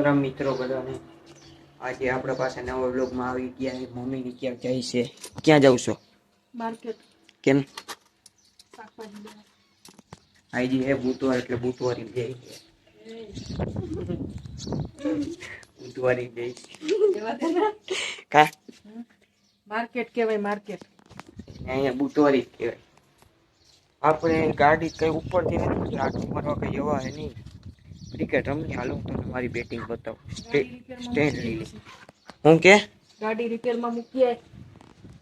રામ મિત્રો બધાને આજે આપણા પાસે નવા વ્લોગમાં આવી ગયા છે. મમ્મીની ક્યાં જાય છે? ક્યાં જાવ છો? માર્કેટ. કેમ? શાકભાજી લેવા. આજી હે બુધવાર એટલે બુધવારી જાય છે. બુધવારી જાય કા માર્કેટ કહેવાય માર્કેટ. અહીંયા બુધવારી જ કહેવાય. આપણે ગાડી કઈ ઉપરથી નથી આટલું મારવા કઈ જવા હે નહીં. ક્રિકેટ રમની હાલો તમને મારી બેટિંગ બતાવું. સ્ટેન્ડ લઈ લે. હું કે ગાડી રિપેરમાં મૂકીએ.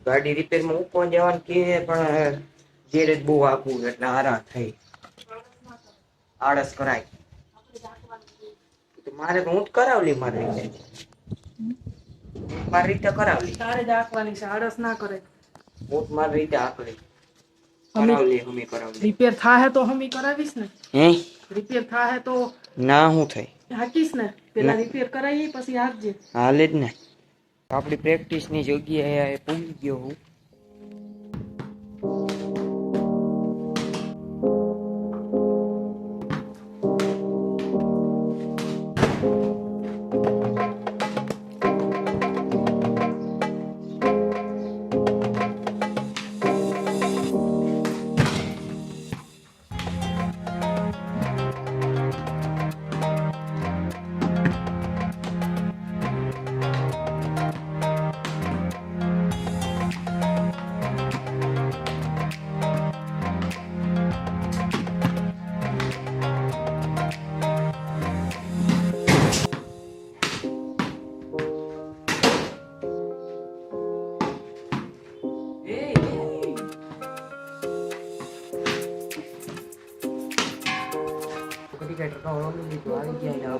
ગાડી રિપેરમાં મૂકવા જવાનું કે પણ ગેરેજ બહુ આખું એટલે હારા થઈ આળસ કરાય તો મારે હું જ કરાવલી મારી રીતે કરાવલી તારે જ આંકવાની છે, આળસ ના કરે. હું જ મારી રીતે આકડી કરાવલી હમી કરાવલી. રિપેર થાહે તો હમી કરાવીશ ને. હે રિપેર થાહે તો ના હું થઈ હાકીશ ને. પેલા રિપેર કરાવી પછી હાકજે. હાલે જ ને. આપણી પ્રેક્ટિસની જગ્યાએ પૂગી ગયો હું.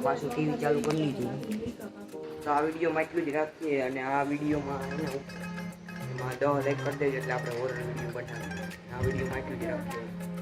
પાછું ટીવી ચાલુ કરી લીધું. તો આ વિડીયોમાં એટલું જ રાખીએ અને આ વિડીયોમાં એમાં 10 લાઈક કરી દેજો એટલે આપણે હોરર વિડીયો બનાવીએ. આ વિડીયોમાં એટલું જ રાખીએ.